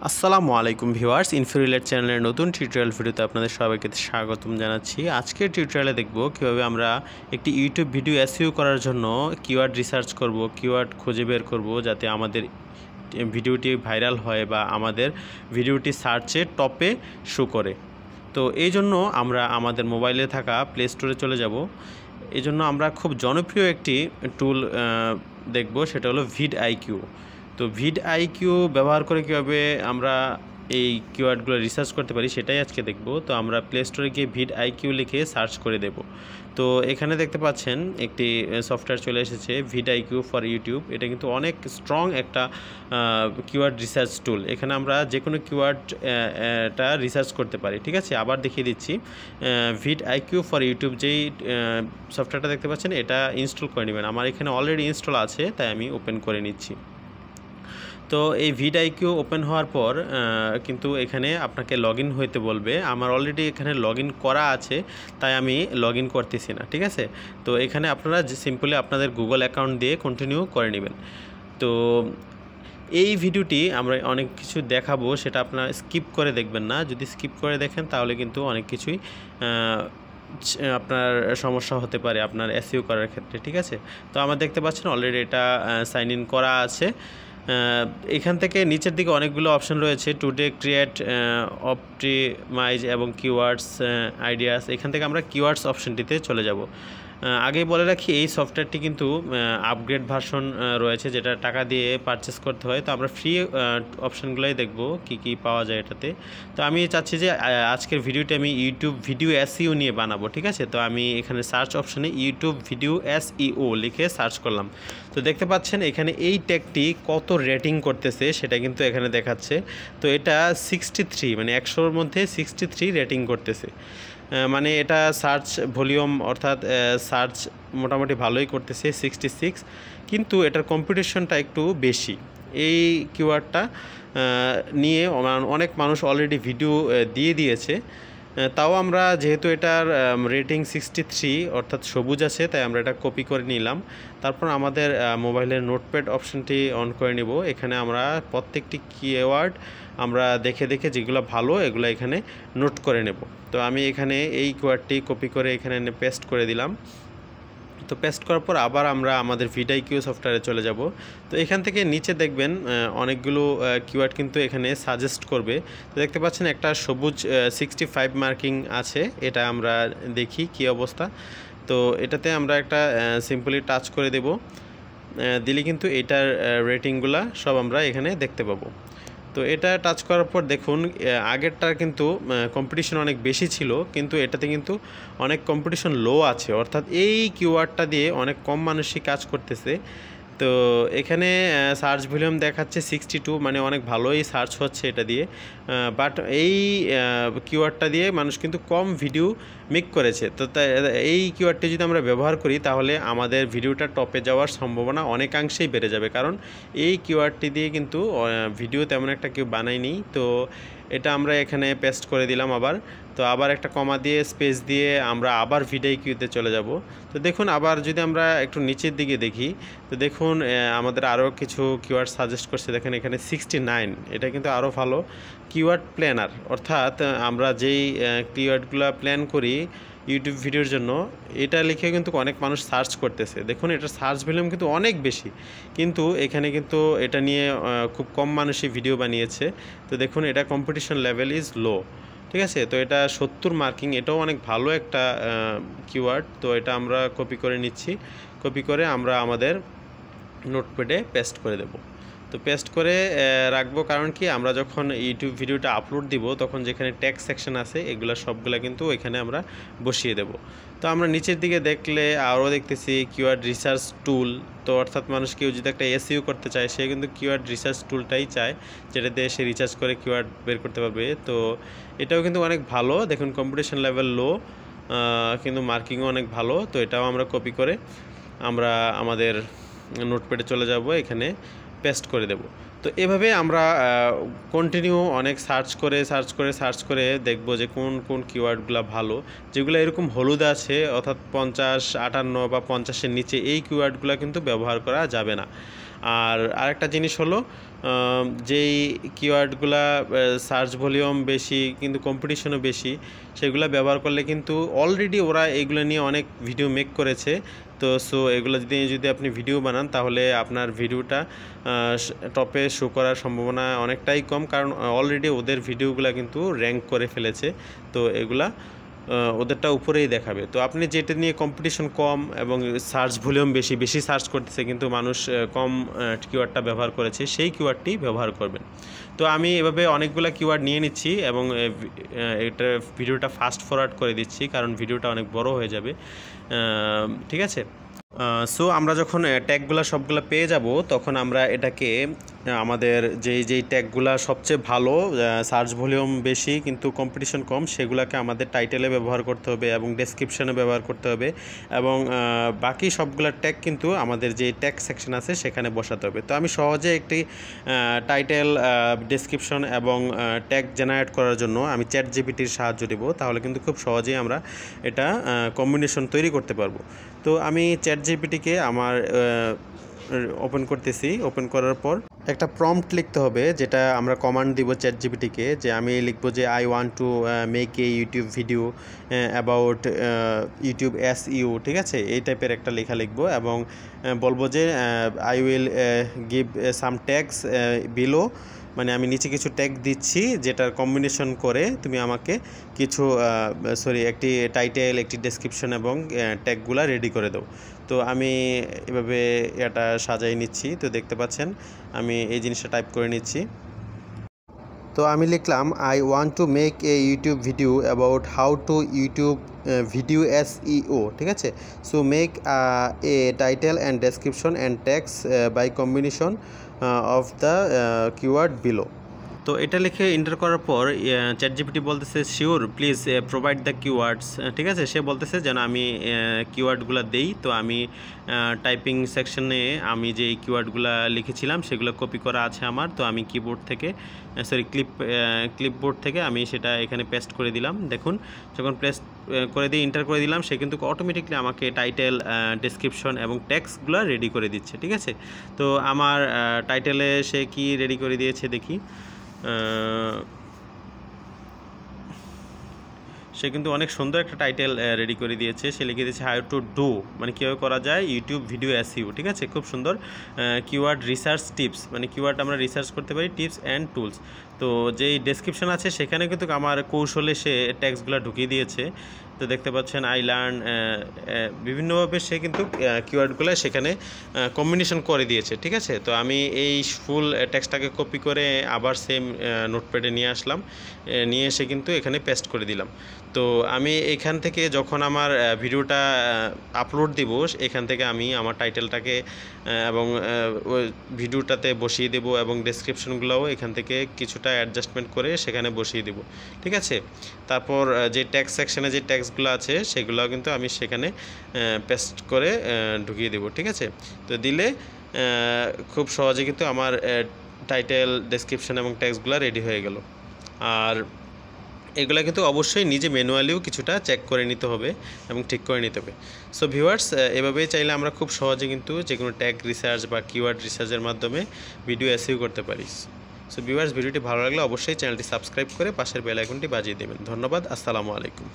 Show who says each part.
Speaker 1: আসসালামু আলাইকুম ভিউয়ার্স, ইনফিরিলেট চ্যানেলের নতুন টিউটোরিয়াল ভিডিওতে আপনাদের সবাইকে স্বাগতম জানাচ্ছি। আজকের টিউটোরিয়ালে দেখব কিভাবে আমরা একটি ইউটিউব ভিডিও এসইও করার জন্য কিওয়ার্ড রিসার্চ করব, কিওয়ার্ড খুঁজে বের করব যাতে আমাদের ভিডিওটি ভাইরাল হয় বা আমাদের ভিডিওটি সার্চে টপে শো করে। তো এই জন্য আমরা আমাদের মোবাইলে থাকা প্লে স্টোরে চলে যাব। এই জন্য আমরা খুব জনপ্রিয় একটি টুল দেখব, সেটা হলো ভিডআইকিউ। তো ভিডআইকিউ ব্যবহার করে কীভাবে আমরা এই কিওয়ার্ডগুলো রিসার্চ করতে পারি সেটাই আজকে দেখব। তো আমরা প্লে স্টোরে গিয়ে ভিডআইকিউ লিখে সার্চ করে দেব। তো এখানে দেখতে পাচ্ছেন একটি সফটওয়্যার চলে এসেছে, ভিডআইকিউ ফর ইউটিউব। এটা কিন্তু অনেক স্ট্রং একটা কিওয়ার্ড রিসার্চ টুল। এখানে আমরা যে কোনো কিওয়ার্ডটা রিসার্চ করতে পারি। ঠিক আছে, আবার দেখিয়ে দিচ্ছি। ভিডআইকিউ ফর ইউটিউব যেই সফটওয়্যারটা দেখতে পাচ্ছেন, এটা ইনস্টল করে নেবেন। আমার এখানে অলরেডি ইনস্টল আছে, তাই আমি ওপেন করে নিচ্ছি। তো এই ভিডআইকিউ ওপেন হওয়ার পর কিন্তু এখানে আপনাকে লগ ইন হইতে বলবে। আমার অলরেডি এখানে লগ ইন করা আছে, তাই আমি লগ ইন করতেছি না। ঠিক আছে, তো এখানে আপনারা সিম্পলি আপনাদের গুগল অ্যাকাউন্ট দিয়ে কন্টিনিউ করে নেবেন। তো এই ভিডিওটি আমরা অনেক কিছু দেখাবো, সেটা আপনারা স্কিপ করে দেখবেন না। যদি স্কিপ করে দেখেন তাহলে কিন্তু অনেক কিছুই আপনার সমস্যা হতে পারে আপনার এসইও করার ক্ষেত্রে। ঠিক আছে, তো আমরা দেখতে পাচ্ছেন অলরেডি এটা সাইন ইন করা আছে। এখান থেকে নিচের দিকে অনেকগুলো অপশন রয়েছে, টুডে, ক্রিয়েট, অপটিমাইজ এবং কিওয়ার্ডস আইডিয়াস। এখান থেকে আমরা কিওয়ার্ডস অপশনটিতে চলে যাব। আগেই বলে রাখি, এই সফটওয়্যারটি কিন্তু আপগ্রেড ভার্সন রয়েছে, যেটা টাকা দিয়ে পারচেস করতে হয়। তো আমরা ফ্রি অপশনগুলোই দেখব কি কি পাওয়া যায় এটাতে। তো আমি চাচ্ছি যে আজকের ভিডিওটি আমি ইউটিউব ভিডিও এসইও নিয়ে বানাবো। ঠিক আছে, তো আমি এখানে সার্চ অপশনে ইউটিউব ভিডিও এসইও লিখে সার্চ করলাম। তো দেখতে পাচ্ছেন এখানে এই ট্যাগটি কত রেটিং করতেছে সেটা কিন্তু এখানে দেখাচ্ছে। তো এটা 63, মানে 100-র মধ্যে 63 রেটিং করতেছে। মানে এটা সার্চ ভলিউম অর্থাৎ সার্চ মোটামুটি ভালোই করতেছে 66, কিন্তু এটার কম্পিটিশনটা একটু বেশি। এই কিওয়ার্ডটা নিয়ে অনেক মানুষ অলরেডি ভিডিও দিয়ে দিয়েছে। তাও আমরা যেহেতু এটার রেটিং 63 অর্থাৎ সবুজ আছে, তাই আমরা এটা কপি করে নিলাম। তারপর আমাদের মোবাইলের নোটপ্যাড অপশনটি অন করে নিব। এখানে আমরা প্রত্যেকটি কিওয়ার্ড আমরা দেখে দেখে যেগুলো ভালো এগুলো এখানে নোট করে নেব। তো আমি এখানে এই কিওয়ার্ডটি কপি করে এখানে পেস্ট করে দিলাম। তো পেস্ট করার পর আবার আমরা আমাদের ভিডআইকিউ সফটওয়্যারে চলে যাব। তো এখান থেকে নিচে দেখবেন অনেকগুলো কিওয়ার্ড কিন্তু এখানে সাজেস্ট করবে। তো দেখতে পাচ্ছেন একটা সবুজ 65 মার্কিং আছে, এটা আমরা দেখি কি অবস্থা। তো এটাতে আমরা একটা সিম্পলি টাচ করে দেব, দিলে কিন্তু এটার রেটিংগুলা সব আমরা এখানে দেখতে পাবো। তো এটা টাচ করার পর দেখুন আগেরটার কিন্তু কম্পিটিশন অনেক বেশি ছিল, কিন্তু এটাতে কিন্তু অনেক কম্পিটিশন লো আছে, অর্থাৎ এই কিওয়ার্ডটা দিয়ে অনেক কম মানুষই কাজ করতেছে। তো এখানে সার্চ ভলিউম দেখাচ্ছে 62, মানে অনেক ভালোই সার্চ হচ্ছে এটা দিয়ে। বাট এই কিওয়ার্ডটা দিয়ে মানুষ কিন্তু কম ভিডিও মেক করেছে। তো এই কিওয়ার্ডটি যদি আমরা ব্যবহার করি তাহলে আমাদের ভিডিওটা টপে যাওয়ার সম্ভাবনা অনেকাংশেই বেড়ে যাবে, কারণ এই কিওয়ার্ডটি দিয়ে কিন্তু ভিডিও তেমন একটা কেউ বানায়নি। তো এটা আমরা এখানে পেস্ট করে দিলাম আবার। তো আবার একটা কমা দিয়ে স্পেস দিয়ে আমরা আবার ভিডআইকিউতে চলে যাব। তো দেখুন আবার যদি আমরা একটু নিচের দিকে দেখি, তো দেখুন আমাদের আরও কিছু কিওয়ার্ড সাজেস্ট করছে। দেখেন এখানে 69, এটা কিন্তু আরও ভালো কিওয়ার্ড প্ল্যানার। অর্থাৎ আমরা যেই কিওয়ার্ডগুলো প্ল্যান করি ইউটিউব ভিডিওর জন্য, এটা লিখে কিন্তু অনেক মানুষ সার্চ করতেছে। দেখুন এটার সার্চ ভলিউম কিন্তু অনেক বেশি, কিন্তু এখানে কিন্তু এটা নিয়ে খুব কম মানুষই ভিডিও বানিয়েছে। তো দেখুন এটা কম্পিটিশন লেভেল ইজ লো। ঠিক আছে, তো এটা 70 মার্কিং, এটাও অনেক ভালো একটা কিওয়ার্ড। তো এটা আমরা কপি করে নিচ্ছি, কপি করে আমরা আমাদের নোটপ্যাডে পেস্ট করে দেব। তো পেস্ট করে রাখবো, কারণ কি আমরা যখন ইউটিউব ভিডিওটা আপলোড দিব তখন যেখানে ট্যাগ সেকশন আছে এগুলো সবগুলা কিন্তু এখানে আমরা বসিয়ে দেব। তো আমরা নিচের দিকে দেখলে আরও দেখতেছি কিওয়ার্ড রিসার্চ টুল। তো অর্থাৎ মানুষ কেউ যদি একটা এসইও করতে চায় সে কিন্তু কিওয়ার্ড রিসার্চ টুলটাই চায়, যেটা দিয়ে সে রিসার্চ করে কিওয়ার্ড বের করতে পারবে। তো এটাও কিন্তু অনেক ভালো। দেখুন কম্পিটিশন লেভেল লো, কিন্তু মার্কিংও অনেক ভালো। তো এটাও আমরা কপি করে আমরা আমাদের নোটপ্যাডে চলে যাব, এখানে পেস্ট করে দেব। তো এভাবে আমরা কন্টিনিউ অনেক সার্চ করে দেখব যে কোন কোন কিওয়ার্ডগুলো ভালো, যেগুলো এরকম হলুদ আছে অর্থাৎ 50, 58 বা 50-এর নিচে এই কিওয়ার্ডগুলো কিন্তু ব্যবহার করা যাবে না। আর আরেকটা জিনিস হলো যেই কিওয়ার্ডগুলা সার্চ ভলিউম বেশি কিন্তু কম্পিটিশনও বেশি, সেগুলো ব্যবহার করলে কিন্তু অলরেডি ওরা এগুলো নিয়ে অনেক ভিডিও মেক করেছে। তো এগুলো যদি আপনি ভিডিও বানান তাহলে আপনার ভিডিওটা টপে শো করার সম্ভাবনা অনেকটাই কম, কারণ অলরেডি ওদের ভিডিওগুলো কিন্তু র্যাঙ্ক করে ফেলেছে। তো এগুলা ওদেরটা উপরেই দেখাবে। তো আপনি যেটা নিয়ে কম্পিটিশন কম এবং সার্চ ভলিউম বেশি সার্চ করতেছে কিন্তু মানুষ কম কিওয়ার্ডটা ব্যবহার করেছে, সেই কিওয়ার্ডটি ব্যবহার করবেন। তো আমি এভাবে অনেকগুলো কিওয়ার্ড নিয়ে নিচ্ছি এবং এটা ভিডিওটা ফাস্ট ফরওয়ার্ড করে দিচ্ছি, কারণ ভিডিওটা অনেক বড় হয়ে যাবে। ঠিক আছে, আমরা যখন ট্যাগগুলো সবগুলো পেয়ে যাব তখন আমরা এটাকে আমাদের যেই ট্যাগগুলো সবচেয়ে ভালো, সার্চ ভলিউম বেশি কিন্তু কম্পিটিশন কম, সেগুলোকে আমাদের টাইটেলে ব্যবহার করতে হবে এবং ডেসক্রিপশনে ব্যবহার করতে হবে, এবং বাকি সবগুলো ট্যাগ কিন্তু আমাদের যে ট্যাগ সেকশন আছে সেখানে বসাতে হবে। তো আমি সহজে একটি টাইটেল, ডেসক্রিপশন এবং ট্যাগ জেনারেট করার জন্য আমি চ্যাটজিপিটির সাহায্য নেব, তাহলে কিন্তু খুব সহজেই আমরা এটা কম্বিনেশন তৈরি করতে পারবো। তো আমি চ্যাটজিপিটিকে আমার ওপেন করতেছি। ওপেন করার পর একটা প্রম্পট লিখতে হবে, যেটা আমরা কমান্ড দিব চ্যাটজিপিটিকে, যে আমি লিখবো যে I want to make a YouTube video about YouTube SEO, ঠিক আছে, এই টাইপের একটা লেখা লিখবো এবং বলবো যে I will give some tags below, মানে আমি নিচে কিছু ট্যাগ দিচ্ছি যেটার কম্বিনেশন করে তুমি আমাকে কিছু একটি টাইটেল, একটি ডেসক্রিপশন এবং ট্যাগগুলো রেডি করে দাও। তো আমি এভাবে এটা সাজাই নিচ্ছি। তো দেখতে পাচ্ছেন আমি এই জিনিসটা টাইপ করে নিচ্ছি। তো আমি লিখলাম I want to make a YouTube video about how to YouTube video SEO, ঠিক আছে। So make a title and description and tags by combination of the keyword below. তো এটা লিখে এন্টার করার পর চ্যাটজিপিটি বলতেছে sure please provide the keywords, ঠিক আছে, সে বলতেছে যেন আমি কিওয়ার্ডগুলো দেই। তো আমি টাইপিং সেকশনে আমি যে কিওয়ার্ডগুলো লিখেছিলাম সেগুলো কপি করা আছে আমার। তো আমি কিবোর্ড থেকে ক্লিপবোর্ড থেকে আমি সেটা এখানে পেস্ট করে দিলাম। দেখুন যখন পেস্ট করে দিয়ে এন্টার করে দিলাম, সে কিন্তু অটোমেটিকলি আমাকে টাইটেল, ডেসক্রিপশন এবং ট্যাক্সগুলো রেডি করে দিচ্ছে, ঠিক আছে। তো আমার টাইটেলে সে কি রেডি করে দিয়েছে দেখি। সে কিন্তু অনেক সুন্দর একটা টাইটেল রেডি করে দিয়েছে। সে লিখে দিয়েছে হাউ টু ডু, মানে কীভাবে করা যায় ইউটিউব ভিডিও SEO, ঠিক আছে, খুব সুন্দর। কিওয়ার্ড রিসার্চ টিপস, মানে কিওয়ার্ড আমরা রিসার্চ করতে পারি, টিপস অ্যান্ড টুলস। তো যেই ডেসক্রিপশন আছে সেখানে কিন্তু আমার কৌশলে সে ট্যাক্সগুলো ঢুকিয়ে দিয়েছে। তো দেখতে পাচ্ছেন আই লার্ন, বিভিন্নভাবে সে কিন্তু কিওয়ার্ডগুলো সেখানে কম্বিনেশন করে দিয়েছে, ঠিক আছে। তো আমি এই ফুল টেক্সটটাকে কপি করে আবার সেম নোটপ্যাডে নিয়ে আসলাম, নিয়ে এসে কিন্তু এখানে পেস্ট করে দিলাম। তো আমি এখান থেকে যখন আমার ভিডিওটা আপলোড দিব, এখান থেকে আমি আমার টাইটেলটাকে এবং ওই ভিডিওটাতে বসিয়ে দেব এবং ডেসক্রিপশনগুলোও এখান থেকে কিছুটা অ্যাডজাস্টমেন্ট করে সেখানে বসিয়ে দেব, ঠিক আছে। তারপর যে ট্যাক্স সেকশনে যে ট্যাক্সগুলো আছে সেগুলো কিন্তু আমি সেখানে পেস্ট করে ঢুকিয়ে দেব, ঠিক আছে। তো দিলে খুব সহজে কিন্তু আমার টাইটেল, ডেসক্রিপশন এবং ট্যাক্সগুলো রেডি হয়ে গেল। আর এগুলো কিন্তু অবশ্যই নিজে ম্যানুয়ালিও কিছুটা চেক করে নিতে হবে এবং ঠিক করে নিতে হবে। সো ভিউয়ার্স, এভাবেই চাইলে আমরা খুব সহজে কিন্তু যে কোনো ট্যাগ রিসার্চ বা কিওয়ার্ড রিসার্চের মাধ্যমে ভিডিও SEO করতে পারি। সো ভিউয়ার্স, ভিডিওটি ভালো লাগলে অবশ্যই চ্যানেলটি সাবস্ক্রাইব করে পাশের বেল আইকনটি বাজিয়ে দেবেন। ধন্যবাদ, আসসালামু আলাইকুম।